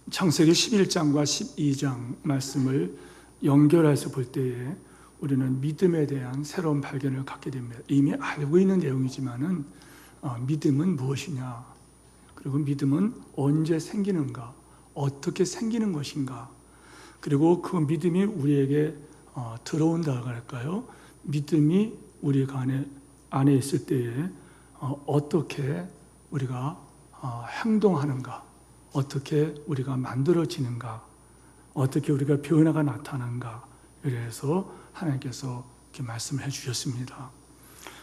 창세기 11장과 12장 말씀을 연결해서 볼 때에 우리는 믿음에 대한 새로운 발견을 갖게 됩니다. 이미 알고 있는 내용이지만은 믿음은 무엇이냐, 그리고 믿음은 언제 생기는가, 어떻게 생기는 것인가, 그리고 그 믿음이 우리에게 들어온다 할까요? 믿음이 우리 안에 있을 때에 어떻게 우리가 행동하는가, 어떻게 우리가 만들어지는가, 어떻게 우리가 변화가 나타나는가, 이래서 하나님께서 이렇게 말씀을 해주셨습니다.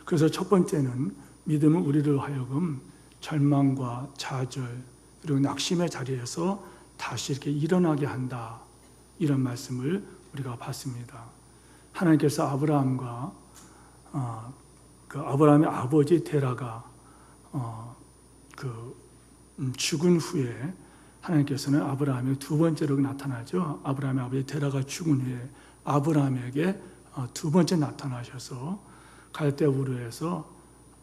그래서 첫 번째는 믿음은 우리를 하여금 절망과 좌절 그리고 낙심의 자리에서 다시 이렇게 일어나게 한다, 이런 말씀을 우리가 봤습니다. 하나님께서 아브라함과 아브라함의 아버지 데라가 죽은 후에 하나님께서는 아브라함의 두 번째로 나타나죠. 아브라함의 아버지 데라가 죽은 후에 아브라함에게 두 번째 나타나셔서 갈대우르에서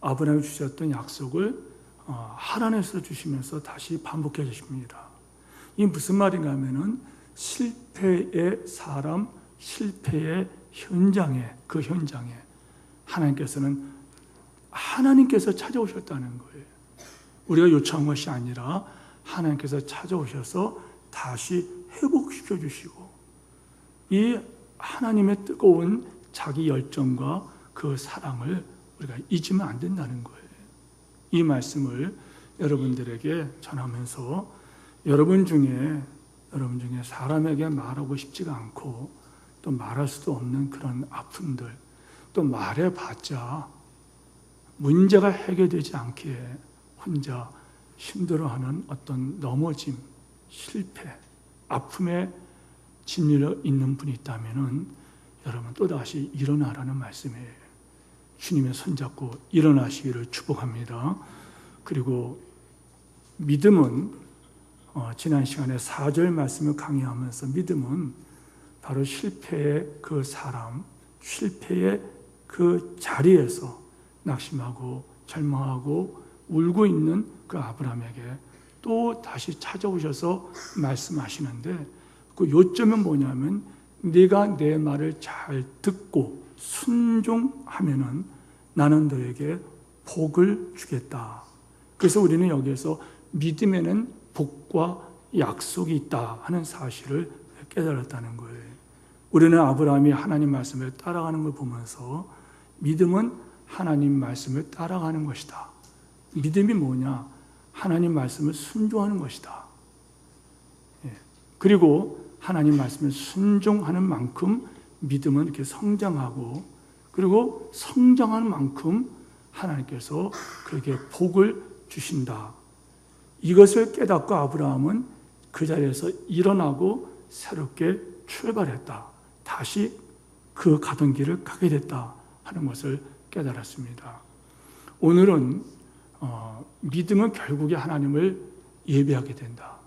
아브라함이 주셨던 약속을 하나님께서 주시면서 다시 반복해 주십니다. 이게 무슨 말인가 하면은 실패의 사람, 실패의 현장에, 그 현장에 하나님께서 찾아오셨다는 거예요. 우리가 요청한 것이 아니라 하나님께서 찾아오셔서 다시 회복시켜 주시고, 이 하나님의 뜨거운 자기 열정과 그 사랑을 우리가 잊으면 안 된다는 거예요. 이 말씀을 여러분들에게 전하면서 여러분 중에 사람에게 말하고 싶지가 않고 또 말할 수도 없는 그런 아픔들, 또 말해봤자 문제가 해결되지 않기에 혼자 힘들어하는 어떤 넘어짐, 실패, 아픔에 짓눌려 있는 분이 있다면 여러분 또다시 일어나라는 말씀이에요. 주님의 손잡고 일어나시기를 축복합니다. 그리고 믿음은 지난 시간에 4절 말씀을 강의하면서 믿음은 바로 실패의 그 사람, 실패의 그 자리에서 낙심하고 절망하고 울고 있는 그 아브라함에게 또 다시 찾아오셔서 말씀하시는데, 그 요점은 뭐냐면 네가 내 말을 잘 듣고 순종하면은 나는 너에게 복을 주겠다. 그래서 우리는 여기에서 믿음에는 복과 약속이 있다 하는 사실을 깨달았다는 거예요. 우리는 아브라함이 하나님 말씀을 따라가는 걸 보면서 믿음은 하나님 말씀을 따라가는 것이다. 믿음이 뭐냐? 하나님 말씀을 순종하는 것이다. 그리고 하나님 말씀을 순종하는 만큼 믿음은 이렇게 성장하고, 그리고 성장하는 만큼 하나님께서 그에게 복을 주신다. 이것을 깨닫고 아브라함은 그 자리에서 일어나고 새롭게 출발했다. 다시 그 가던 길을 가게 됐다 하는 것을 깨달았습니다. 오늘은 믿음은 결국에 하나님을 예배하게 된다.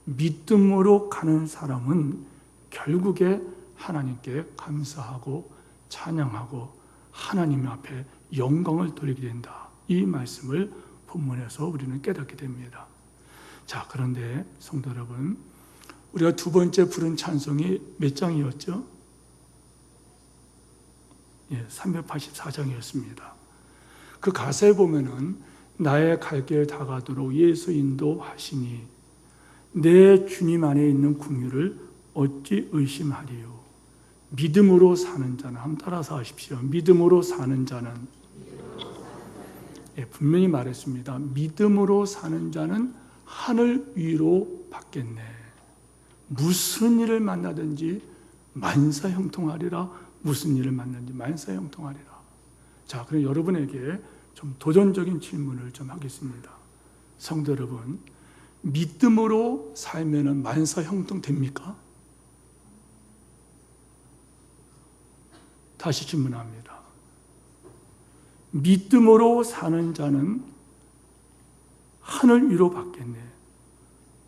믿음으로 가는 사람은 결국에 하나님께 감사하고 찬양하고 하나님 앞에 영광을 돌리게 된다. 이 말씀을 본문에서 우리는 깨닫게 됩니다. 자, 그런데 성도 여러분, 우리가 두 번째 부른 찬송이 몇 장이었죠? 384장이었습니다. 그 가사에 보면은 나의 갈 길 다가도록 예수 인도하시니 내 주님 안에 있는 긍휼을 어찌 의심하리요. 믿음으로 사는 자는, 한번 따라서 하십시오. 믿음으로 사는 자는, 분명히 말했습니다. 믿음으로 사는 자는 하늘 위로 받겠네. 무슨 일을 만나든지 만사형통하리라. 무슨 일을 만나든지 만사형통하리라. 자, 그럼 여러분에게 좀 도전적인 질문을 좀 하겠습니다. 성도 여러분, 믿음으로 살면은 만사형통 됩니까? 다시 질문합니다. 믿음으로 사는 자는 하늘 위로 받겠네.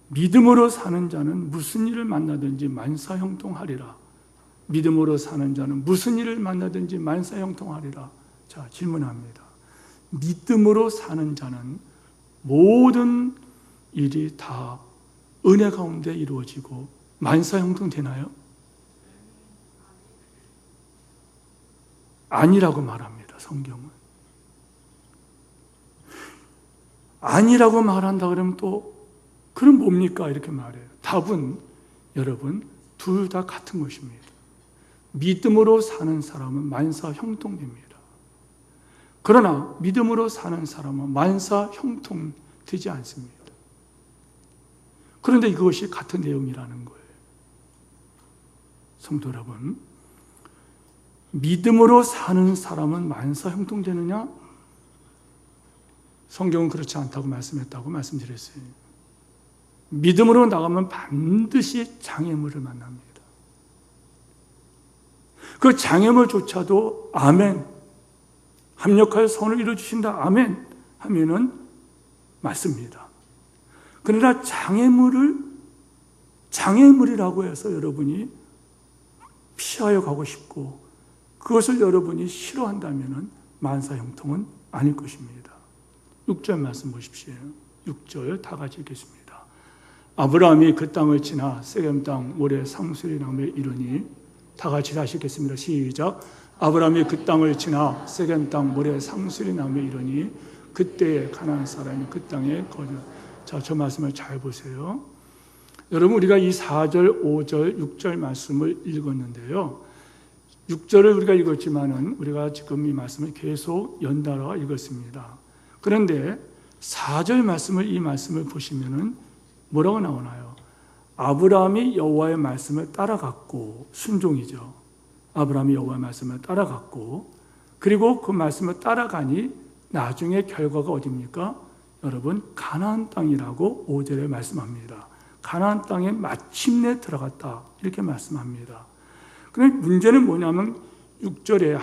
믿음으로 사는 자는 무슨 일을 만나든지 만사형통하리라. 믿음으로 사는 자는 무슨 일을 만나든지 만사형통하리라. 자, 질문합니다. 믿음으로 사는 자는 모든 일이 다 은혜 가운데 이루어지고 만사형통 되나요? 아니라고 말합니다. 성경은. 아니라고 말한다 그러면 또 그럼 뭡니까? 이렇게 말해요. 답은 여러분 둘 다 같은 것입니다. 믿음으로 사는 사람은 만사형통됩니다. 그러나 믿음으로 사는 사람은 만사형통되지 않습니다. 그런데 이것이 같은 내용이라는 거예요. 성도 여러분, 믿음으로 사는 사람은 만사형통되느냐? 성경은 그렇지 않다고 말씀했다고 말씀드렸어요. 믿음으로 나가면 반드시 장애물을 만납니다. 그 장애물조차도 아멘, 합력하여 선을 이루어주신다 아멘 하면은 맞습니다. 그러나 장애물이라고 해서 여러분이 피하여 가고 싶고 그것을 여러분이 싫어한다면 만사형통은 아닐 것입니다. 6절 말씀 보십시오. 6절 다 같이 읽겠습니다. 아브라함이 그 땅을 지나 세겜 땅 모래 상수리 나무에 이르니, 다 같이 다시 읽겠습니다. 시작. 아브라함이 그 땅을 지나 세겜 땅 모래 상수리 나무에 이르니 그때에 가나안 사람이 그 땅에 거주. 자, 저 말씀을 잘 보세요. 여러분, 우리가 이 4절, 5절, 6절 말씀을 읽었는데요. 6절을 우리가 읽었지만은 우리가 지금 이 말씀을 계속 연달아 읽었습니다. 그런데 4절 말씀을, 이 말씀을 보시면은 뭐라고 나오나요? 아브라함이 여호와의 말씀을 따라갔고, 순종이죠. 아브라함이 여호와의 말씀을 따라갔고, 그리고 그 말씀을 따라가니 나중에 결과가 어디입니까? 여러분, 가나안 땅이라고 5절에 말씀합니다. 가나안 땅에 마침내 들어갔다, 이렇게 말씀합니다. 그런데 문제는 뭐냐면 6절에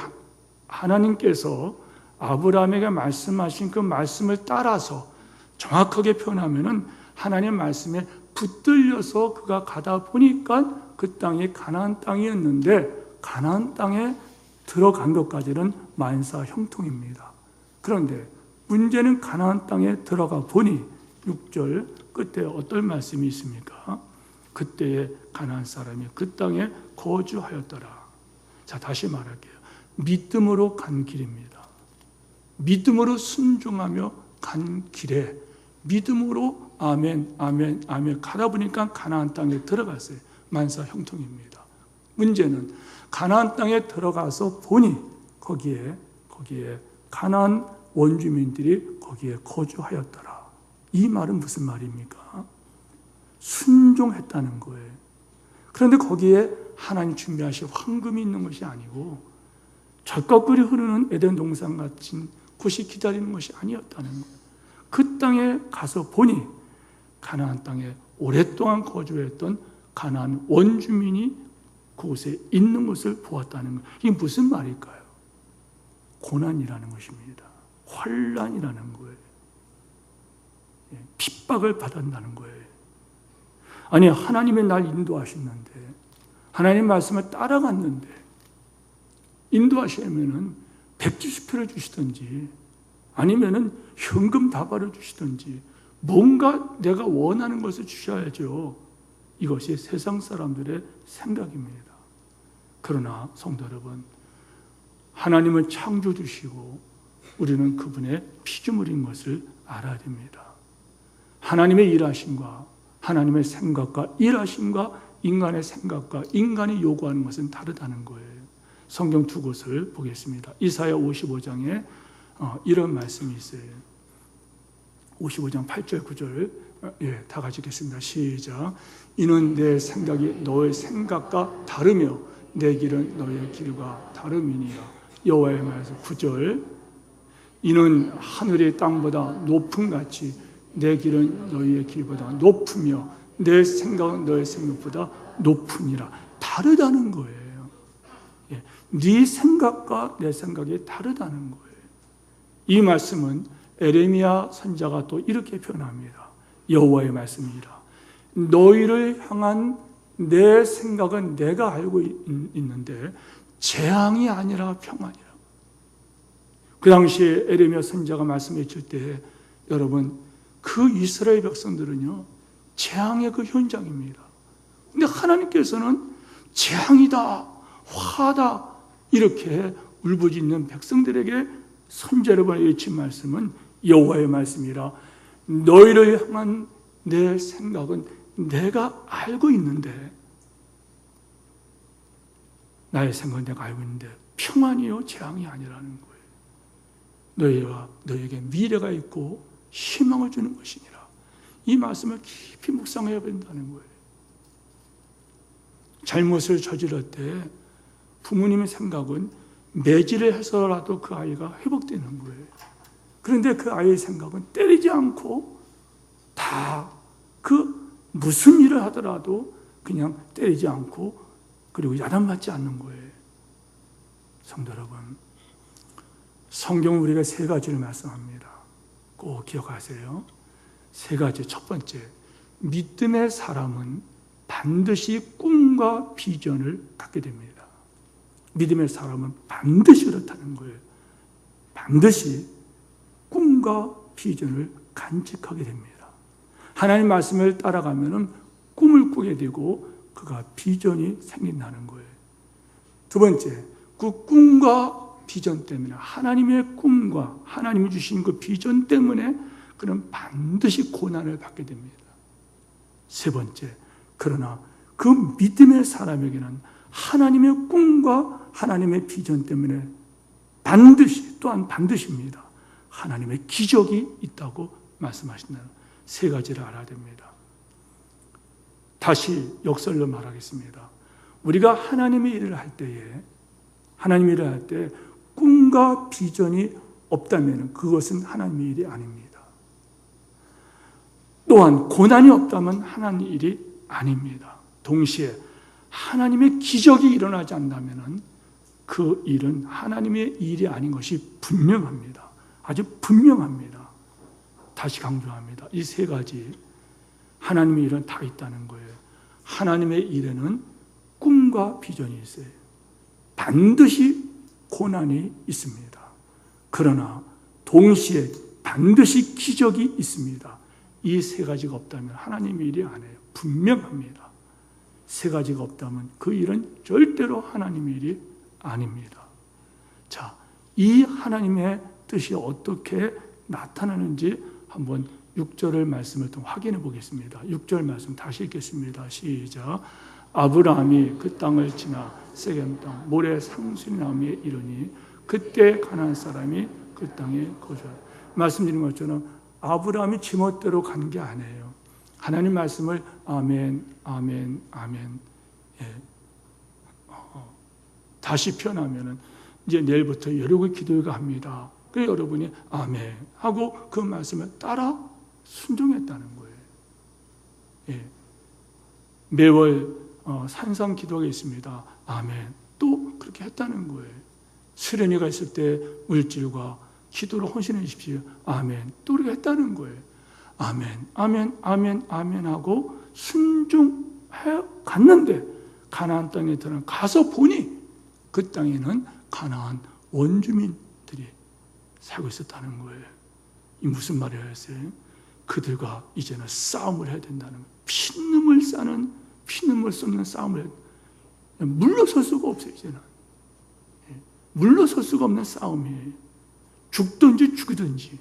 하나님께서 아브라함에게 말씀하신 그 말씀을 따라서, 정확하게 표현하면은 하나님 말씀에 붙들려서 그가 가다 보니까 그 땅이 가나안 땅이었는데, 가나안 땅에 들어간 것까지는 만사형통입니다. 그런데 문제는 가나안 땅에 들어가 보니 6절 끝에 어떤 말씀이 있습니까? 그때에 가나안 사람이 그 땅에 거주하였더라. 자, 다시 말할게요. 믿음으로 간 길입니다. 믿음으로 순종하며 간 길에 믿음으로 아멘, 아멘, 아멘 가다 보니까 가나안 땅에 들어갔어요. 만사형통입니다. 문제는 가나안 땅에 들어가서 보니 거기에 가나안 원주민들이 거기에 거주하였더라. 이 말은 무슨 말입니까? 순종했다는 거예요. 그런데 거기에 하나님 준비하신 황금이 있는 것이 아니고 젖거꿀이 흐르는 에덴 동산 같은 곳이 기다리는 것이 아니었다는 거예요. 그 땅에 가서 보니 가나안 땅에 오랫동안 거주했던 가나안 원주민이 그곳에 있는 것을 보았다는 거예요. 이게 무슨 말일까요? 고난이라는 것입니다. 환난이라는 거예요. 핍박을 받았다는 거예요. 아니, 하나님의 날 인도하셨는데, 하나님 말씀을 따라갔는데, 인도하시면은 백지수표를 주시든지, 아니면은 현금 다발을 주시든지, 뭔가 내가 원하는 것을 주셔야죠. 이것이 세상 사람들의 생각입니다. 그러나 성도 여러분, 하나님은 창조주시고 우리는 그분의 피조물인 것을 알아야 됩니다. 하나님의 일하심과 하나님의 생각과 일하심과 인간의 생각과 인간이 요구하는 것은 다르다는 거예요. 성경 두 곳을 보겠습니다. 이사야 55장에 이런 말씀이 있어요. 55장 8절 9절 다 같이 읽겠습니다. 시작. 이는 내 생각이 너의 생각과 다르며 내 길은 너의 길과 다름이니라. 여호와의 말씀 9절. 이는 하늘이 땅보다 높음 같이 내 길은 너희의 길보다 높으며 내 생각은 너의 생각보다 높으니라. 다르다는 거예요. 네 생각과 내 생각이 다르다는 거예요. 이 말씀은 에레미야 선지자가 또 이렇게 표현합니다. 여호와의 말씀이라. 너희를 향한 내 생각은 내가 알고 있는데 재앙이 아니라 평안이라. 그 당시에 에레미야 선지자가 말씀해 줄 때 여러분, 그 이스라엘 백성들은요, 재앙의 그 현장입니다. 근데 하나님께서는 재앙이다, 화다 이렇게 울부짖는 백성들에게 선제로 외친 말씀은 여호와의 말씀이라. 너희를 향한 내 생각은 내가 알고 있는데, 나의 생각은 내가 알고 있는데 평안이요 재앙이 아니라는 거예요. 너희와 너희에게 미래가 있고 희망을 주는 것이니라. 이 말씀을 깊이 묵상해야 된다는 거예요. 잘못을 저지를 때 부모님의 생각은 매질을 해서라도 그 아이가 회복되는 거예요. 그런데 그 아이의 생각은 때리지 않고 다 그 무슨 일을 하더라도 그냥 때리지 않고 그리고 야단맞지 않는 거예요. 성도 여러분, 성경은 우리가 세 가지를 말씀합니다. 꼭 기억하세요. 세 가지. 첫 번째, 믿음의 사람은 반드시 꿈과 비전을 갖게 됩니다. 믿음의 사람은 반드시 그렇다는 거예요. 반드시 꿈과 비전을 간직하게 됩니다. 하나님 말씀을 따라가면 꿈을 꾸게 되고 그가 비전이 생긴다는 거예요. 두 번째, 그 꿈과 비전 때문에, 하나님의 꿈과 하나님이 주신 그 비전 때문에 그는 반드시 고난을 받게 됩니다. 세 번째, 그러나 그 믿음의 사람에게는 하나님의 꿈과 하나님의 비전 때문에 반드시, 또한 반드시입니다, 하나님의 기적이 있다고 말씀하신다는 세 가지를 알아야 됩니다. 다시 역설로 말하겠습니다. 우리가 하나님의 일을 할 때에, 하나님의 일을 할 때 꿈과 비전이 없다면 그것은 하나님의 일이 아닙니다. 또한 고난이 없다면 하나님의 일이 아닙니다. 동시에 하나님의 기적이 일어나지 않는다면 그 일은 하나님의 일이 아닌 것이 분명합니다. 아주 분명합니다. 다시 강조합니다. 이 세 가지 하나님의 일은 다 있다는 거예요. 하나님의 일에는 꿈과 비전이 있어요. 반드시 고난이 있습니다. 그러나 동시에 반드시 기적이 있습니다. 이 세 가지가 없다면 하나님의 일이 아니에요. 분명합니다. 세 가지가 없다면 그 일은 절대로 하나님의 일이 아닙니다. 자, 이 하나님의 뜻이 어떻게 나타나는지 한번 6절의 말씀을 좀 확인해 보겠습니다. 6절 말씀 다시 읽겠습니다. 시작. 아브라함이 그 땅을 지나 세겜 땅 모래 상수리나무에 이르니 그때 가나안 사람이 그 땅에 거주하라. 말씀드린 것처럼 아브라함이 지멋대로 간 게 아니에요. 하나님 말씀을 아멘, 아멘, 아멘. 예. 다시 표현하면은 이제 내일부터 여러분 기도회가 합니다. 그래서 여러분이 아멘 하고 그 말씀을 따라 순종했다는 거예요. 예. 매월 산상 기도가 있습니다. 아멘. 또 그렇게 했다는 거예요. 수련회가 있을 때 물질과 기도로 헌신해 주십시오. 아멘. 또 그렇게 했다는 거예요. 아멘, 아멘, 아멘, 아멘 하고 순종해 갔는데 가나안 땅에 가서 보니 그 땅에는 가나안 원주민들이 살고 있었다는 거예요. 이 무슨 말이었어요? 그들과 이제는 싸움을 해야 된다는 거예요. 피눈물 쏟는 싸움을 해야 돼요. 물러설 수가 없어요. 이제는 물러설 수가 없는 싸움이에요. 죽든지 죽이든지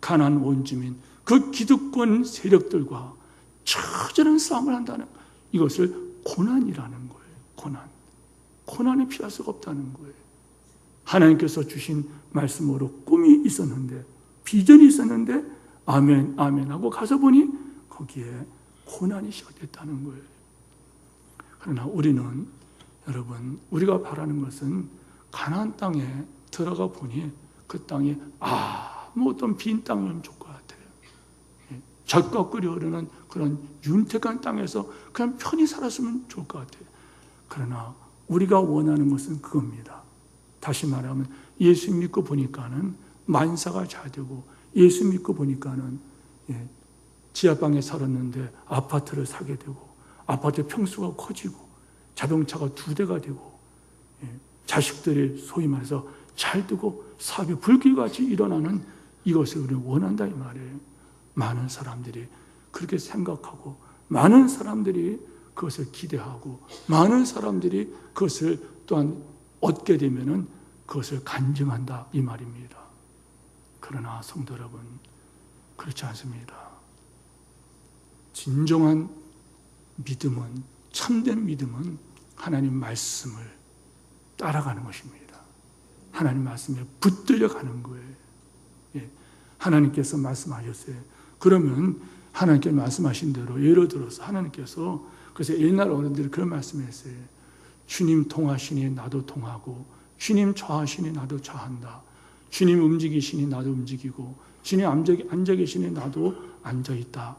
가나안 원주민, 그 기득권 세력들과 처절한 싸움을 한다는, 이것을 고난이라는 거예요. 고난이 피할 수가 없다는 거예요. 하나님께서 주신 말씀으로 꿈이 있었는데, 비전이 있었는데 아멘, 아멘 하고 가서 보니 거기에 고난이 시작됐다는 거예요. 그러나 우리는, 여러분, 우리가 바라는 것은 가나안 땅에 들어가 보니 그 땅이 어떤 빈 땅이면 좋을 것 같아요. 젖과 꿀이 흐르는 그런 윤택한 땅에서 그냥 편히 살았으면 좋을 것 같아요. 그러나 우리가 원하는 것은 그겁니다. 다시 말하면 예수 믿고 보니까는 만사가 잘 되고, 예수 믿고 보니까는 지하방에 살았는데 아파트를 사게 되고, 아파트 평수가 커지고, 자동차가 2대가 되고, 자식들이 소위 말해서 잘 되고 사업이 불길같이 일어나는, 이것을 우리는 원한다 이 말이에요. 많은 사람들이 그렇게 생각하고 많은 사람들이 그것을 기대하고 많은 사람들이 그것을 또한 얻게 되면은 그것을 간증한다 이 말입니다. 그러나 성도 여러분, 그렇지 않습니다. 진정한 믿음은, 참된 믿음은 하나님 말씀을 따라가는 것입니다. 하나님 말씀에 붙들려 가는 거예요. 예. 하나님께서 말씀하셨어요. 그러면 하나님께 말씀하신 대로 예를 들어서 하나님께서, 그래서 옛날 어른들이 그런 말씀했어요. 주님 통하시니 나도 통하고, 주님 좌하시니 나도 좌한다. 주님 움직이시니 나도 움직이고, 주님 앉아 계시니 나도 앉아 있다.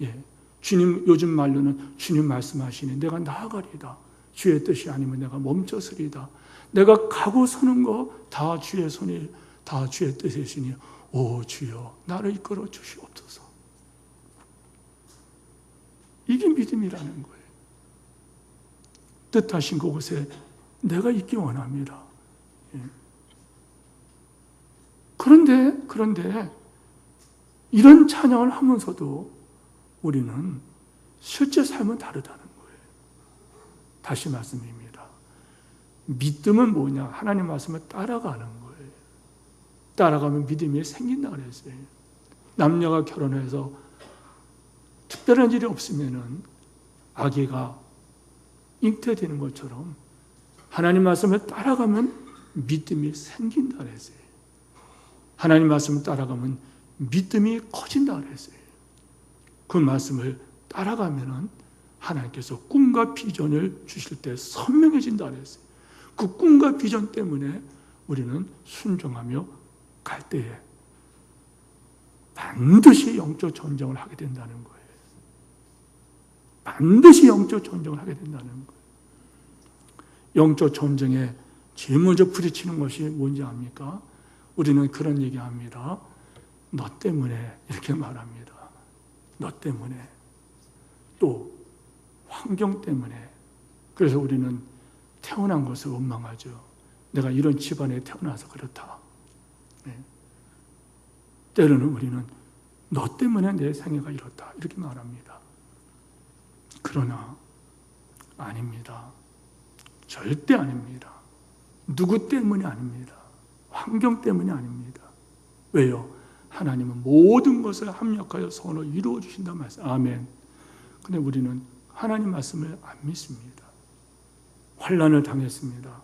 예. 주님, 요즘 말로는 주님 말씀하시니 내가 나아가리이다. 주의 뜻이 아니면 내가 멈춰서리이다. 내가 가고 서는 거 다 주의 손이, 다 주의 뜻이시니 오 주여 나를 이끌어 주시옵소서. 이게 믿음이라는 거예요. 뜻하신 그곳에 내가 있기 원합니다. 예. 그런데 이런 찬양을 하면서도 우리는 실제 삶은 다르다는 거예요. 다시 말씀입니다. 믿음은 뭐냐? 하나님 말씀을 따라가는 거예요. 따라가면 믿음이 생긴다 그랬어요. 남녀가 결혼해서 특별한 일이 없으면은 아기가 잉태되는 것처럼 하나님 말씀을 따라가면 믿음이 생긴다 그랬어요. 하나님 말씀을 따라가면 믿음이 커진다 그랬어요. 그 말씀을 따라가면은 하나님께서 꿈과 비전을 주실 때 선명해진다 그랬어요. 그 꿈과 비전 때문에 우리는 순종하며 갈 때에 반드시 영적 전쟁을 하게 된다는 거예요. 반드시 영적 전쟁을 하게 된다는 거예요. 영적 전쟁에 제일 먼저 부딪히는 것이 뭔지 압니까? 우리는 그런 얘기합니다. 너 때문에 이렇게 말합니다. 너 때문에, 또 환경 때문에. 그래서 우리는 태어난 것을 원망하죠. 내가 이런 집안에 태어나서 그렇다. 네. 때로는 우리는 너 때문에 내 생애가 이렇다 이렇게 말합니다. 그러나 아닙니다. 절대 아닙니다. 누구 때문이 아닙니다. 환경 때문이 아닙니다. 왜요? 하나님은 모든 것을 합력하여 선을 이루어 주신다는 말씀. 아멘. 근데 우리는 하나님 말씀을 안 믿습니다. 환난을 당했습니다.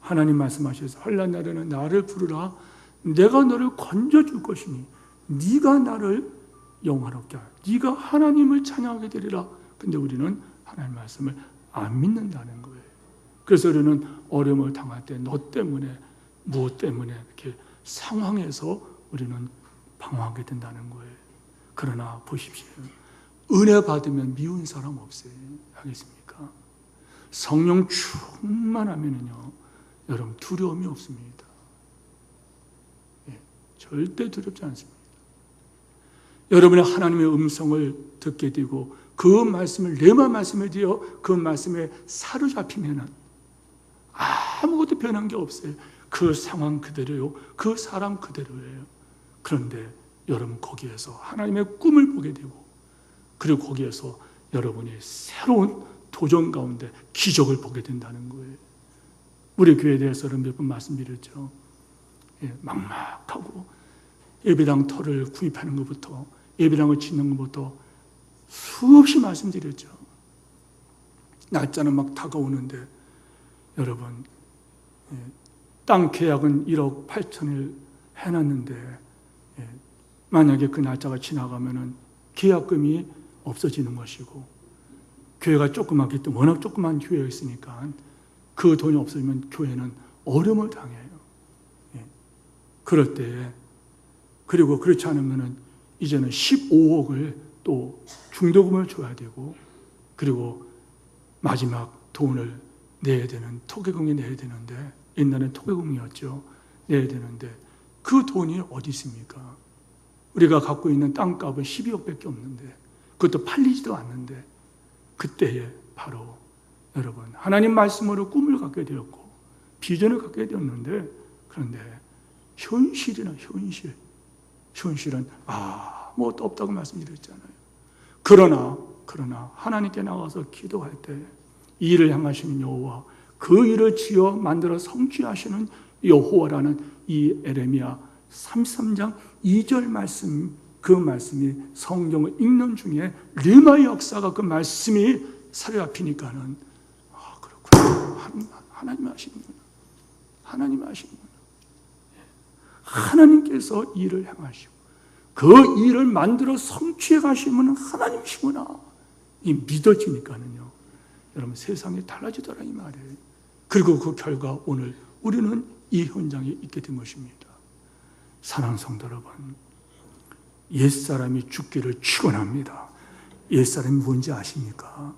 하나님 말씀하셔서 환난 날에는 나를 부르라. 내가 너를 건져줄 것이니 네가 나를 영화롭게 하라. 네가 하나님을 찬양하게 되리라. 근데 우리는 하나님 말씀을 안 믿는다는 거예요. 그래서 우리는 어려움을 당할 때 너 때문에, 무엇 때문에 이렇게 상황에서 우리는 방황하게 된다는 거예요. 그러나 보십시오. 은혜 받으면 미운 사람 없어요. 알겠습니까? 성령 충만하면요, 여러분 두려움이 없습니다. 예, 절대 두렵지 않습니다. 여러분이 하나님의 음성을 듣게 되고 그 말씀을 내만 말씀에 되어 그 말씀에 사로잡히면은 아무것도 변한 게 없어요. 그 상황 그대로요. 그 사람 그대로예요. 그런데 여러분 거기에서 하나님의 꿈을 보게 되고, 그리고 거기에서 여러분이 새로운 도전 가운데 기적을 보게 된다는 거예요. 우리 교회에 대해서는 몇 번 말씀드렸죠. 예, 막막하고 예배당 터를 구입하는 것부터, 예배당을 짓는 것부터 수없이 말씀드렸죠. 날짜는 막 다가오는데 여러분, 땅 계약은 1억 8천을 해놨는데 만약에 그 날짜가 지나가면은 계약금이 없어지는 것이고, 교회가 조그맣기 때문에, 워낙 조그만 교회가 있으니까 그 돈이 없어지면 교회는 어려움을 당해요. 그럴 때, 그리고 그렇지 않으면은 이제는 15억을 또 중도금을 줘야 되고, 그리고 마지막 돈을 내야 되는, 토개금이 내야 되는데, 옛날엔 토개금이었죠. 내야 되는데 그 돈이 어디 있습니까? 우리가 갖고 있는 땅값은 12억밖에 없는데, 그것도 팔리지도 않는데, 그때에 바로 여러분 하나님 말씀으로 꿈을 갖게 되었고 비전을 갖게 되었는데, 그런데 현실은 아무것도 없다고 말씀드렸잖아요. 그러나 하나님께 나가서 기도할 때 이 일을 향하시는 여호와, 그 일을 지어 만들어 성취하시는 여호와라는 이 에레미야 33장 2절 말씀, 그 말씀이 성경을 읽는 중에 르마의 역사가 그 말씀이 사로잡히니까는 그렇구나. 하나님 하시는구나. 하나님 하시는구나. 하나님께서 일을 행하시고 그 일을 만들어 성취해 가시면 하나님이시구나. 이 믿어지니까는요. 여러분 세상이 달라지더라 이 말이에요. 그리고 그 결과 오늘 우리는 이 현장에 있게 된 것입니다. 사랑하는 성도 여러분, 옛사람이 죽기를 축원합니다. 옛사람이 뭔지 아십니까?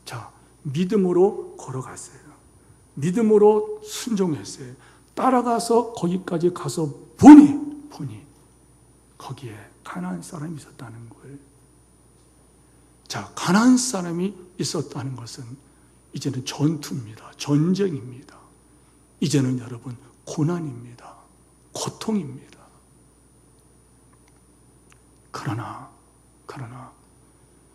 자, 믿음으로 걸어갔어요. 믿음으로 순종했어요. 따라가서 거기까지 가서 보니 거기에 가나안 사람이 있었다는 거예요. 자, 가나안 사람이 있었다는 것은 이제는 전투입니다. 전쟁입니다. 이제는 여러분 고난입니다. 고통입니다. 그러나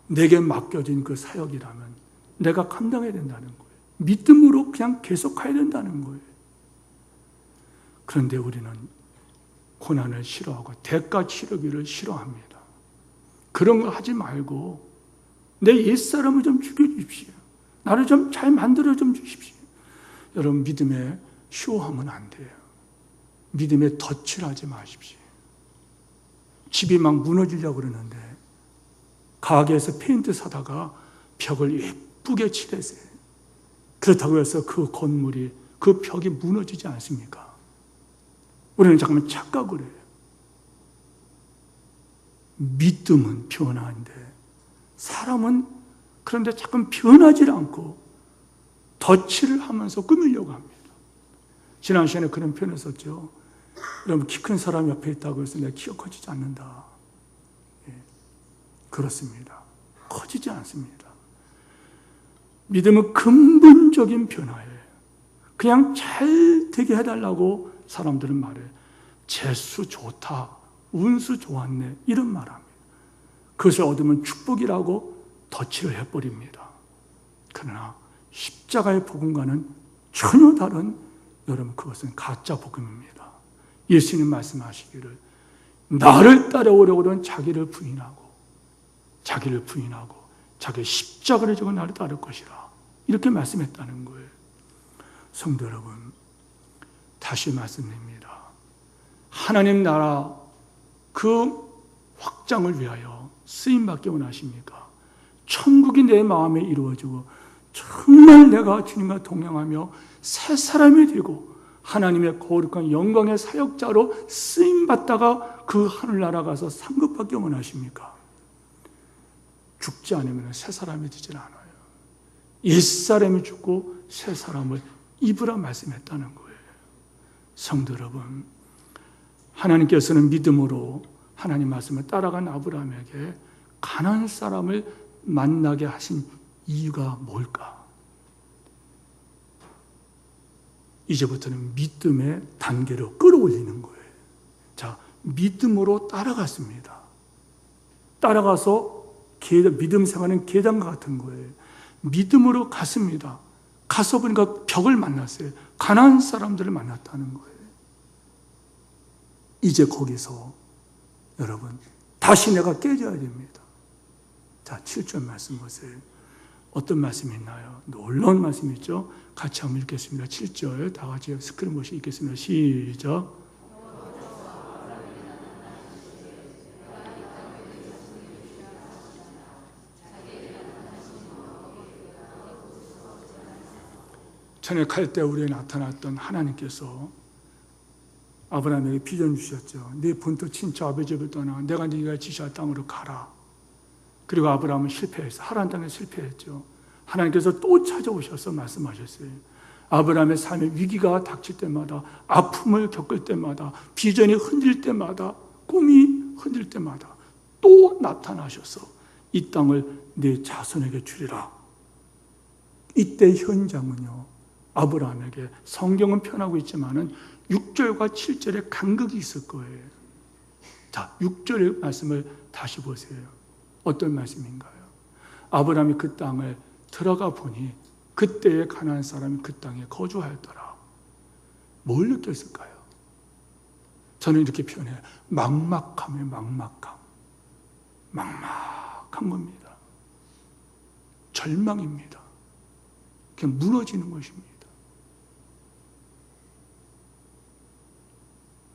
내게 맡겨진 그 사역이라면 내가 감당해야 된다는 거예요. 믿음으로 그냥 계속 가야 된다는 거예요. 그런데 우리는 고난을 싫어하고 대가 치르기를 싫어합니다. 그런 거 하지 말고 내 옛사람을 좀 죽여주십시오. 나를 좀 잘 만들어 좀 주십시오. 여러분 믿음에 쇼하면 안 돼요. 믿음에 덫을 하지 마십시오. 집이 막 무너지려고 그러는데 가게에서 페인트 사다가 벽을 예쁘게 칠했어요. 그렇다고 해서 그 건물이, 그 벽이 무너지지 않습니까? 우리는 잠깐만 착각을 해요. 믿음은 변화인데 사람은 그런데 잠깐 변하지 않고 덧칠을 하면서 꾸미려고 합니다. 지난 시간에 그런 표현을 썼죠. 여러분 키 큰 사람 옆에 있다고 해서 내 키가 커지지 않는다. 예, 그렇습니다. 커지지 않습니다. 믿음은 근본적인 변화예요. 그냥 잘 되게 해달라고 사람들은 말해요. 재수 좋다, 운수 좋았네, 이런 말합니다. 그것을 얻으면 축복이라고 덧칠을 해버립니다. 그러나 십자가의 복음과는 전혀 다른, 여러분 그것은 가짜 복음입니다. 예수님 말씀하시기를 나를 따라오려고 하는 자기를 부인하고 자기의 십자가를 지고 나를 따를 것이라, 이렇게 말씀했다는 거예요. 성도 여러분, 다시 말씀드립니다. 하나님 나라 그 확장을 위하여 쓰임받기 원하십니까? 천국이 내 마음에 이루어지고 정말 내가 주님과 동행하며 새 사람이 되고 하나님의 거룩한 영광의 사역자로 쓰임받다가 그 하늘나라 가서 상급받기 원하십니까? 죽지 않으면 새 사람이 되질 않아요. 옛사람이 죽고 새 사람을 입으라 말씀했다는 거예요. 성도 여러분, 하나님께서는 믿음으로 하나님 말씀을 따라간 아브라함에게 가나안 사람을 만나게 하신 이유가 뭘까? 이제부터는 믿음의 단계로 끌어올리는 거예요. 자, 믿음으로 따라갔습니다. 따라가서 믿음 생활은 계단과 같은 거예요. 믿음으로 갔습니다. 가서 보니까 벽을 만났어요. 가나안 사람들을 만났다는 거예요. 이제 거기서 여러분 다시 내가 깨져야 됩니다. 자, 7절 말씀 보세요. 어떤 말씀이 있나요? 놀라운 말씀이 있죠. 같이 한번 읽겠습니다. 7절 다 같이 스크린 보시 읽겠습니다. 시작. 전에 갈대 우리에 나타났던 하나님께서 아브라함에게 비전 주셨죠. 네 본토 친척 아버지 집을 떠나 내가 네가 지시할 땅으로 가라. 그리고 아브라함은 실패했어요. 하란 땅에 실패했죠. 하나님께서 또 찾아오셔서 말씀하셨어요. 아브라함의 삶에 위기가 닥칠 때마다, 아픔을 겪을 때마다, 비전이 흔들 때마다, 꿈이 흔들 때마다 또 나타나셔서 이 땅을 네 자손에게 주리라. 이때 현장은요, 아브라함에게 성경은 표현하고 있지만은 6절과 7절에 간극이 있을 거예요. 자, 6절의 말씀을 다시 보세요. 어떤 말씀인가요? 아브라함이 그 땅을 들어가 보니 그때의 가나안 사람이 그 땅에 거주하였더라. 뭘 느꼈을까요? 저는 이렇게 표현해요. 막막함의 막막함. 막막한 겁니다. 절망입니다. 그냥 무너지는 것입니다.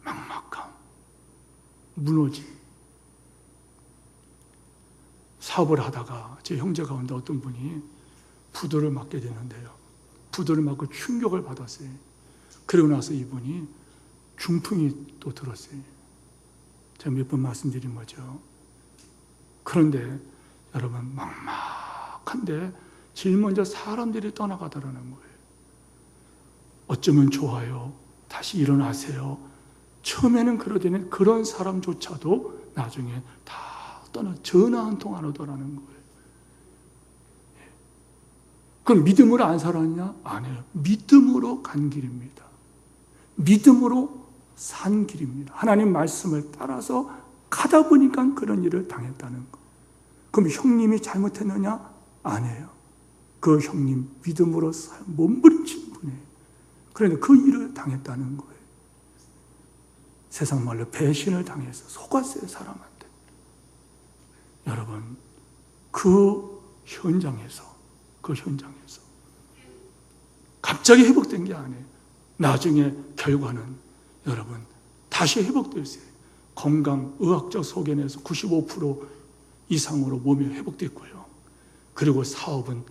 막막함, 무너짐. 사업을 하다가 제 형제 가운데 어떤 분이 부도를 맞게 되는데요. 부도를 맞고 충격을 받았어요. 그러고 나서 이분이 중풍이 또 들었어요. 제가 몇 번 말씀드린 거죠. 그런데 여러분 막막한데 제일 먼저 사람들이 떠나가더라는 거예요. 어쩌면 좋아요. 다시 일어나세요. 처음에는 그러더니 그런 사람조차도 나중에 다 떠나 전화 한 통 안 오더라는 거예요. 그럼 믿음으로 안 살았냐? 아니에요. 믿음으로 간 길입니다. 믿음으로 산 길입니다. 하나님 말씀을 따라서 가다 보니까 그런 일을 당했다는 거. 그럼 형님이 잘못했느냐? 아니에요. 그 형님 믿음으로 몸부림친 분이에요. 그런데 그 일을 당했다는 거예요. 세상 말로 배신을 당해서 속았어요, 사람한테. 여러분, 그 현장에서 갑자기 회복된 게 아니에요. 나중에 결과는 여러분 다시 회복됐어요. 건강, 의학적 소견에서 95% 이상으로 몸이 회복됐고요. 그리고 사업은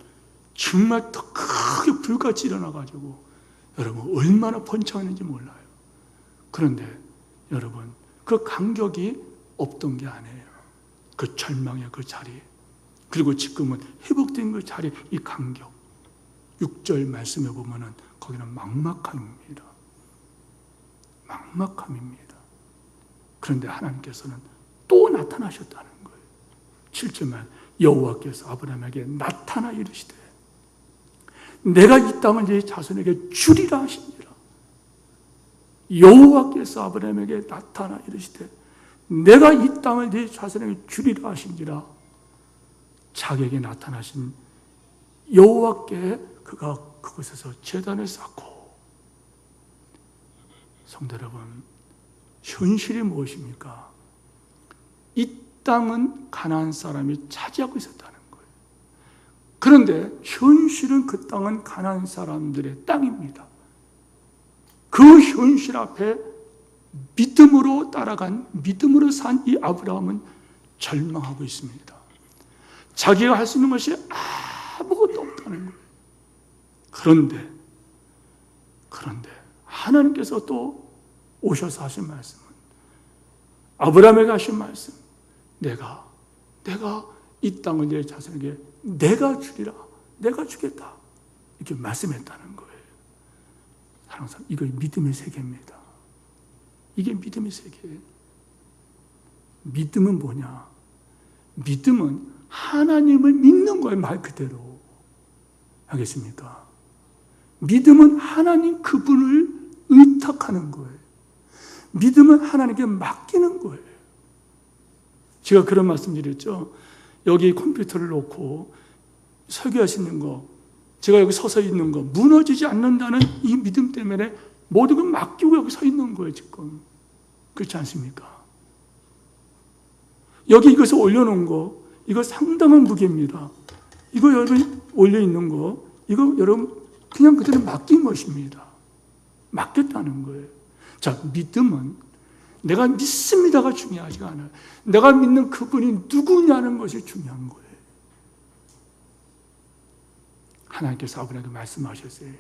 정말 더 크게 불같이 일어나가지고 여러분 얼마나 번창하는지 몰라요. 그런데 여러분 그 간격이 없던 게 아니에요. 그 절망의 그 자리, 그리고 지금은 회복된 그 자리, 이 간격. 6절 말씀에 보면은 거기는 막막함입니다. 막막함입니다. 그런데 하나님께서는 또 나타나셨다는 거예요. 7절만 여호와께서 아브라함에게 나타나 이르시되 내가 이 땅을 네 자손에게 주리라 하시니라. 여호와께서 아브라함에게 나타나 이르시되 내가 이 땅을 네 자손에게 주리라 하시니라. 자기에게 나타나신 여호와께 그가 그곳에서 제단을 쌓고. 성도 여러분, 현실이 무엇입니까? 이 땅은 가나안 사람이 차지하고 있었다는 거예요. 그런데 현실은 그 땅은 가나안 사람들의 땅입니다. 그 현실 앞에 믿음으로 따라간, 믿음으로 산 이 아브라함은 절망하고 있습니다. 자기가 할 수 있는 것이 아무것도 없다는 거예요. 그런데 하나님께서 또 오셔서 하신 말씀은, 아브라함에게 하신 말씀, 내가 이 땅을 내 자손에게 내가 주리라, 내가 주겠다, 이렇게 말씀했다는 거예요. 항상 이거 믿음의 세계입니다. 이게 믿음의 세계예요. 믿음은 뭐냐? 믿음은 하나님을 믿는 거예요. 말 그대로. 알겠습니까? 믿음은 하나님 그분을 의탁하는 거예요. 믿음은 하나님께 맡기는 거예요. 제가 그런 말씀 드렸죠. 여기 컴퓨터를 놓고 설교하시는 거, 제가 여기 서서 있는 거, 무너지지 않는다는 이 믿음 때문에 모든 걸 맡기고 여기 서 있는 거예요, 지금. 그렇지 않습니까? 여기 이것을 올려놓은 거, 이거 상당한 무게입니다. 이거 여러분 올려있는 거, 이거 여러분 그냥 그대로 맡긴 것입니다. 맡겼다는 거예요. 자, 믿음은 내가 믿습니다가 중요하지가 않아요. 내가 믿는 그분이 누구냐는 것이 중요한 거예요. 하나님께서 아브라함에게 말씀하셨어요.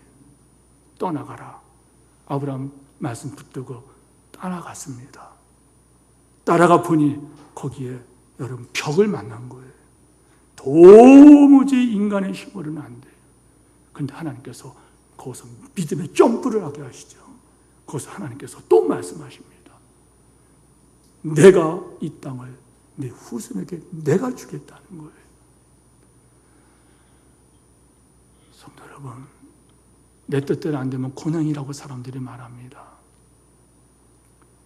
떠나가라. 아브라함 말씀 붙들고 따라갔습니다. 따라가 보니 거기에 여러분 벽을 만난 거예요. 도무지 인간의 힘으로는 안 돼요. 그런데 하나님께서 거기서 믿음의 점프를 하게 하시죠. 거기서 하나님께서 또 말씀하십니다. 내가 이 땅을 내 후손에게 내가 주겠다는 거예요. 성도 여러분, 내 뜻대로 안 되면 고난이라고 사람들이 말합니다.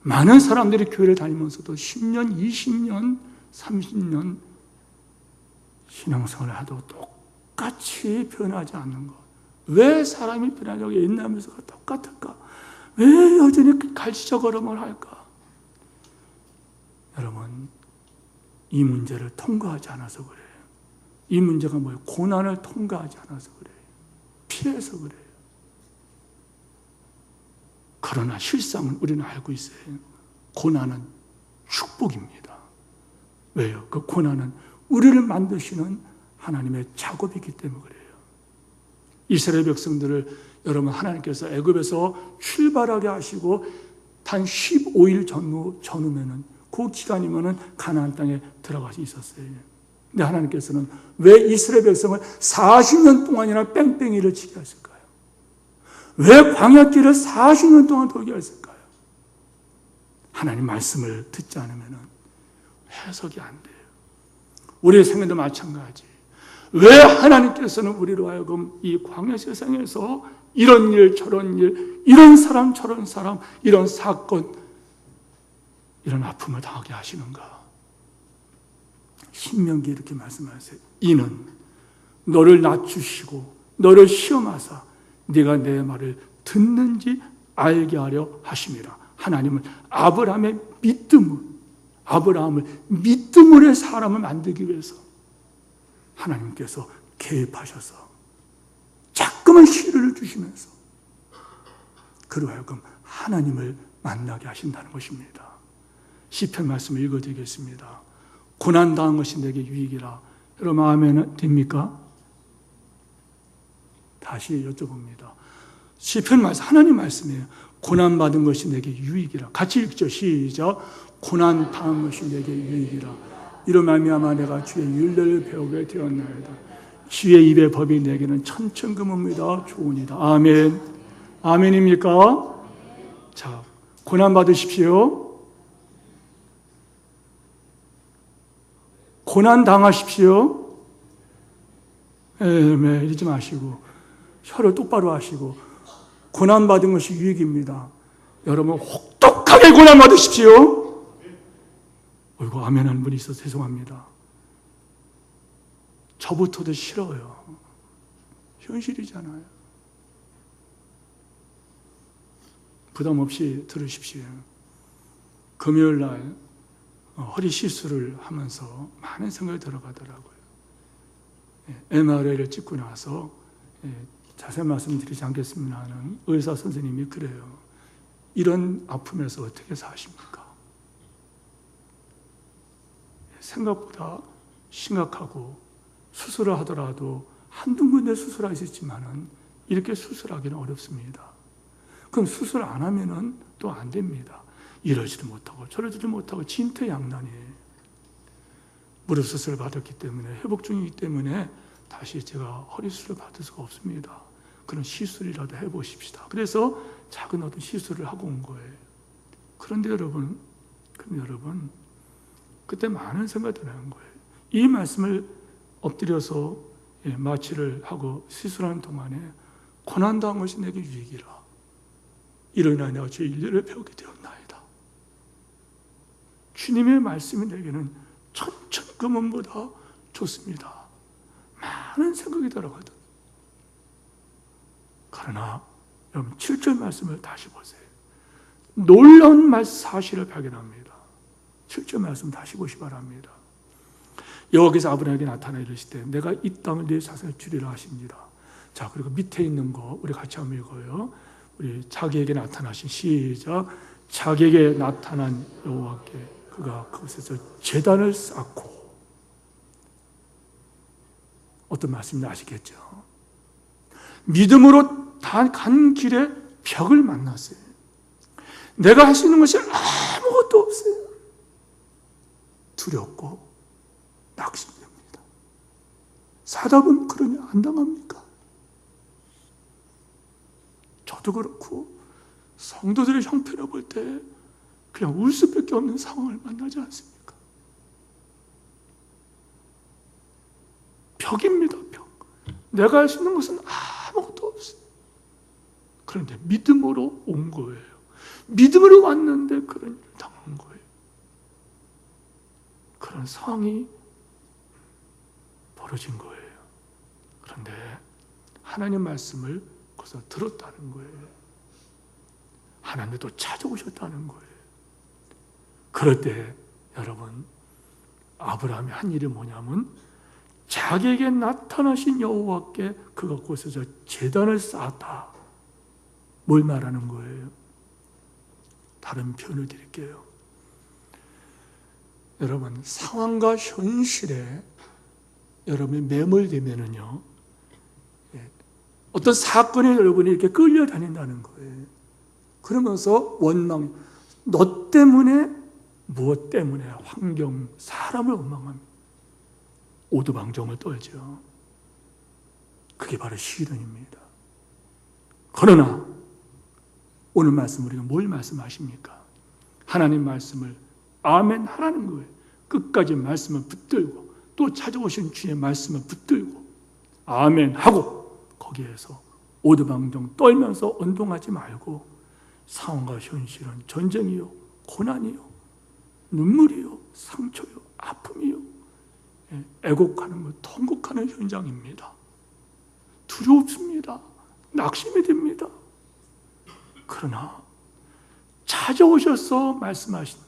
많은 사람들이 교회를 다니면서도 10년, 20년, 30년 신앙생활을 하도 똑같이 변하지 않는 것. 왜 사람이 변하려고 옛날면서가 똑같을까? 왜 여전히 갈치자 걸음을 할까? 여러분, 이 문제를 통과하지 않아서 그래요. 이 문제가 뭐예요? 고난을 통과하지 않아서 그래요. 피해서 그래요. 그러나 실상은 우리는 알고 있어요. 고난은 축복입니다. 왜요? 그 고난은 우리를 만드시는 하나님의 작업이기 때문에 그래요. 이스라엘 백성들을 여러분 하나님께서 애굽에서 출발하게 하시고 단 15일 전후면은 그 기간이면은 가나안 땅에 들어갈 수 있었어요. 근데 하나님께서는 왜 이스라엘 백성을 40년 동안이나 뺑뺑이를 치게 하실까요? 왜 광야길을 40년 동안 돌게 했을까요? 하나님 말씀을 듣지 않으면 해석이 안 돼요. 우리의 생애도 마찬가지. 왜 하나님께서는 우리로 하여금 이 광야 세상에서 이런 일, 저런 일, 이런 사람, 저런 사람, 이런 사건, 이런 아픔을 당하게 하시는가? 신명기 이렇게 말씀하세요. 이는 너를 낮추시고 너를 시험하사 네가 내 말을 듣는지 알게 하려 하심이라. 하나님은 아브라함의 믿음으로의 사람을 만들기 위해서 하나님께서 개입하셔서 자꾸만 시련을 주시면서 그로 하여금 하나님을 만나게 하신다는 것입니다. 시편 말씀을 읽어드리겠습니다. 고난당한 것이 내게 유익이라. 여러분 아멘 됩니까? 다시 여쭤봅니다. 시편 말씀, 하나님 말씀이에요. 고난받은 것이 내게 유익이라. 같이 읽죠. 시작. 고난당한 것이 내게 유익이라. 이로 말미암아 내가 주의 율례를 배우게 되었나이다. 주의 입의 법이 내게는 천천금입니다. 좋으니라. 아멘. 아멘입니까? 자, 고난받으십시오. 고난당하십시오. 이러지 마시고 혀를 똑바로 하시고 고난받은 것이 유익입니다. 여러분 혹독하게 고난받으십시오. 어이구 아멘 하는 분이 있어서 죄송합니다. 저부터도 싫어요. 현실이잖아요. 부담 없이 들으십시오. 금요일 날 허리 시술을 하면서 많은 생각이 들어가더라고요. MRI를 찍고 나서 자세히 말씀드리지 않겠습니다만 의사 선생님이 그래요. 이런 아픔에서 어떻게 사십니까? 생각보다 심각하고 수술을 하더라도 한두 군데 수술할 수 있지만은 이렇게 수술하기는 어렵습니다. 그럼 수술 안 하면은 또 안 됩니다. 이러지도 못하고 저러지도 못하고 진퇴양난이에요. 무릎 수술을 받았기 때문에 회복 중이기 때문에 다시 제가 허리 수술을 받을 수가 없습니다. 그런 시술이라도 해보십시다. 그래서 작은 어떤 시술을 하고 온 거예요. 그런데 여러분 그때 많은 생각이 드는 거예요. 이 말씀을 엎드려서 마취를 하고 시술하는 동안에 고난당한 것이 내게 유익이라. 이로 인하여 내가 주의 율례를 배우게 되었나이다. 주님의 말씀이 내게는 천천금은보다 좋습니다. 많은 생각이 들어가거든. 그러나 여러분 7절 말씀을 다시 보세요. 놀라운 사실을 발견합니다. 7절 말씀 다시 보시 바랍니다. 여호와께서 아브라함에게 나타나 이르시되 내가 이 땅을 네 자손에 주리라 하십니다. 자, 그리고 밑에 있는 거 우리 같이 한번 읽어요. 우리 자기에게 나타나신 시작. 자기에게 나타난 여호와께 그가 그곳에서 제단을 쌓고 어떤 말씀인지 아시겠죠? 믿음으로 간 길에 벽을 만났어요. 내가 할 수 있는 것이 아무것도 없어요. 두렵고 낙심됩니다. 사답은 그러냐 안 당합니까? 저도 그렇고 성도들의 형편을 볼 때 그냥 울 수밖에 없는 상황을 만나지 않습니까? 벽입니다. 벽. 내가 할 수 있는 것은 아무것도 없어요. 그런데 믿음으로 온 거예요. 믿음으로 왔는데 그런 일을 당한 거예요. 그런 상황이 벌어진 거예요. 그런데 하나님 말씀을 거기서 들었다는 거예요. 하나님이 또 찾아오셨다는 거예요. 그럴 때 여러분, 아브라함이 한 일이 뭐냐면 자기에게 나타나신 여호와께 그가 곳에서 제단을 쌓았다. 뭘 말하는 거예요? 다른 표현을 드릴게요. 여러분, 상황과 현실에 여러분이 매몰되면은요, 어떤 사건에 여러분이 이렇게 끌려다닌다는 거예요. 그러면서 원망, 너 때문에, 무엇 때문에, 환경, 사람을 원망합니다. 오두방정을 떨죠. 그게 바로 시련입니다. 그러나 오늘 말씀 우리가 뭘 말씀하십니까? 하나님 말씀을 아멘 하라는 거예요. 끝까지 말씀을 붙들고 또 찾아오신 주의 말씀을 붙들고 아멘 하고 거기에서 오두방정 떨면서 언동하지 말고 상황과 현실은 전쟁이요, 고난이요, 눈물이요, 상처요, 아픔이요, 애곡하는 것, 통곡하는 현장입니다. 두렵습니다. 낙심이 됩니다. 그러나 찾아오셔서 말씀하신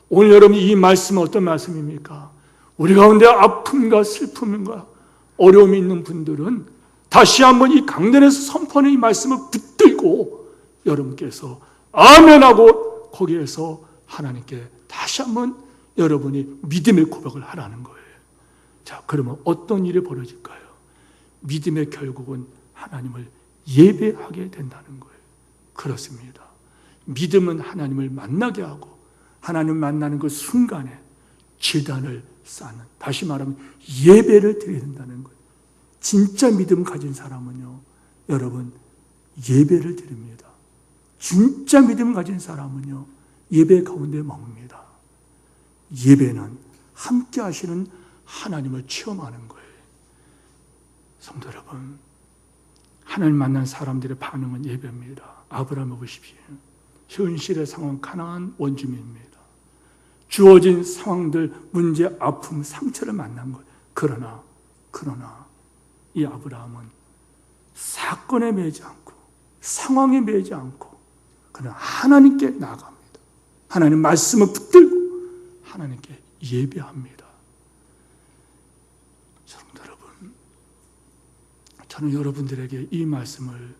오늘 여러분이 이 말씀은 어떤 말씀입니까? 우리 가운데 아픔과 슬픔과 어려움이 있는 분들은 다시 한번 이 강단에서 선포하는 이 말씀을 붙들고 여러분께서 아멘하고 거기에서 하나님께 다시 한번 여러분이 믿음의 고백을 하라는 거예요. 자, 그러면 어떤 일이 벌어질까요? 믿음의 결국은 하나님을 예배하게 된다는 거예요. 그렇습니다. 믿음은 하나님을 만나게 하고 하나님을 만나는 그 순간에 제단을 쌓는, 다시 말하면 예배를 드려야 된다는 거예요. 진짜 믿음 가진 사람은요, 여러분 예배를 드립니다. 진짜 믿음 가진 사람은요, 예배 가운데 머뭅니다. 예배는 함께 하시는 하나님을 체험하는 거예요. 성도 여러분, 하나님 만난 사람들의 반응은 예배입니다. 아브라함을 보십시오. 현실의 상황, 가난한 원주민입니다. 주어진 상황들, 문제, 아픔, 상처를 만난 거예요. 그러나 이 아브라함은 사건에 매이지 않고 상황에 매이지 않고 그러나 하나님께 나아갑니다. 하나님 말씀을 붙들고 하나님께 예배합니다. 성도 여러분, 저는 여러분들에게 이 말씀을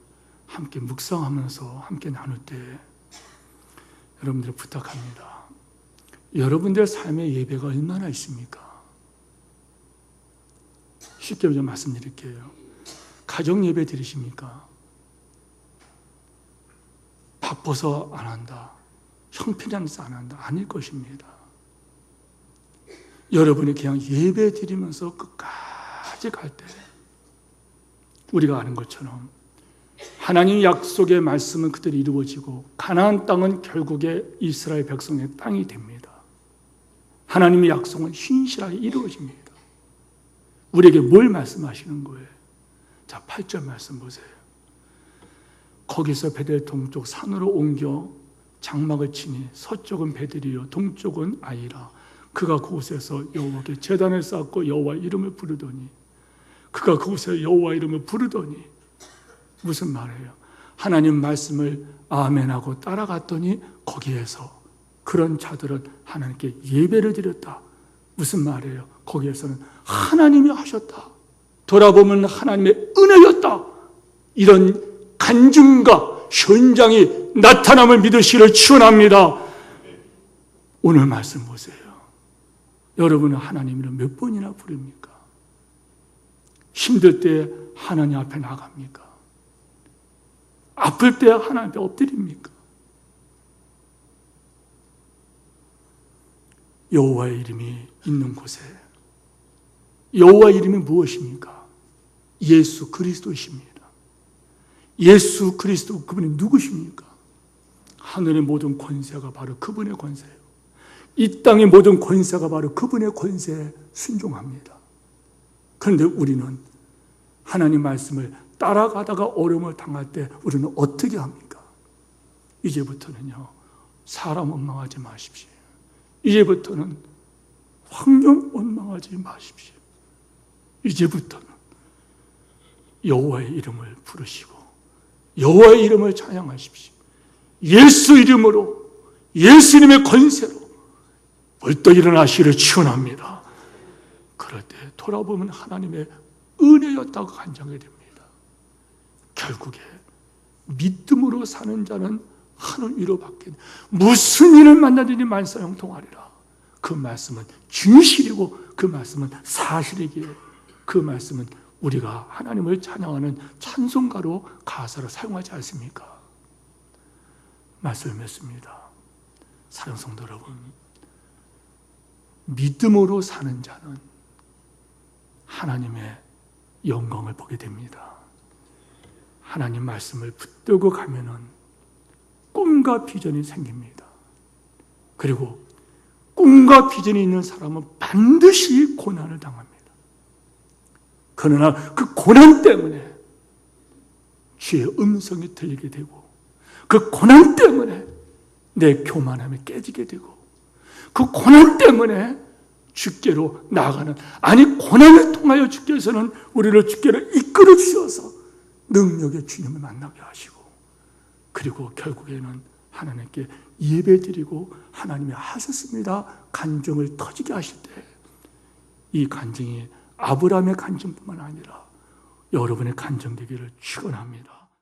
함께 묵상하면서 함께 나눌 때 여러분들 부탁합니다. 여러분들의 삶의 예배가 얼마나 있습니까? 쉽게 좀 말씀드릴게요. 가정 예배 드리십니까? 바빠서 안 한다, 형편없어서 안 한다, 아닐 것입니다. 여러분이 그냥 예배 드리면서 끝까지 갈 때 우리가 아는 것처럼 하나님 약속의 말씀은 그대로 이루어지고 가나안 땅은 결국에 이스라엘 백성의 땅이 됩니다. 하나님의 약속은 신실하게 이루어집니다. 우리에게 뭘 말씀하시는 거예요? 자, 8절 말씀 보세요. 거기서 베델 동쪽 산으로 옮겨 장막을 치니 서쪽은 베델이요 동쪽은 아이라. 그가 그곳에서 여호와께 제단을 쌓고 여호와 이름을 부르더니, 그가 그곳에 여호와 이름을 부르더니 무슨 말이에요? 하나님 말씀을 아멘하고 따라갔더니 거기에서 그런 자들은 하나님께 예배를 드렸다. 무슨 말이에요? 거기에서는 하나님이 하셨다, 돌아보면 하나님의 은혜였다, 이런 간증과 현장이 나타남을 믿으시기를 축원합니다. 오늘 말씀 보세요. 여러분은 하나님을 몇 번이나 부릅니까? 힘들 때 하나님 앞에 나갑니까? 아플 때 하나님 앞에 엎드립니까? 여호와의 이름이 있는 곳에, 여호와의 이름이 무엇입니까? 예수 그리스도이십니다. 예수 그리스도, 그분이 누구십니까? 하늘의 모든 권세가 바로 그분의 권세예요. 이 땅의 모든 권세가 바로 그분의 권세에 순종합니다. 그런데 우리는 하나님 말씀을 따라가다가 어려움을 당할 때 우리는 어떻게 합니까? 이제부터는요, 사람 원망하지 마십시오. 이제부터는 환경 원망하지 마십시오. 이제부터는 여호와의 이름을 부르시고 여호와의 이름을 찬양하십시오. 예수 이름으로, 예수님의 권세로 벌떡 일어나시기를 축원합니다. 그럴 때 돌아보면 하나님의 은혜였다고 간증하게 됩니다. 결국에 믿음으로 사는 자는 하늘 위로 받게 무슨 일을 만나든지 만사형통하리라. 그 말씀은 진실이고 그 말씀은 사실이기에 그 말씀은 우리가 하나님을 찬양하는 찬송가로 가사로 사용하지 않습니까? 말씀을 맺습니다. 사랑하는 성도 여러분, 믿음으로 사는 자는 하나님의 영광을 보게 됩니다. 하나님 말씀을 붙들고 가면은 꿈과 비전이 생깁니다. 그리고 꿈과 비전이 있는 사람은 반드시 고난을 당합니다. 그러나 그 고난 때문에 주의 음성이 들리게 되고 그 고난 때문에 내 교만함이 깨지게 되고 그 고난 때문에 주께로 나아가는, 아니 고난을 통하여 주께서는 우리를 주께로 이끌어 주셔서 능력의 주님을 만나게 하시고 그리고 결국에는 하나님께 예배드리고 하나님이 하셨습니다 간증을 터지게 하실 때 이 간증이 아브라함의 간증뿐만 아니라 여러분의 간증되기를 축원합니다.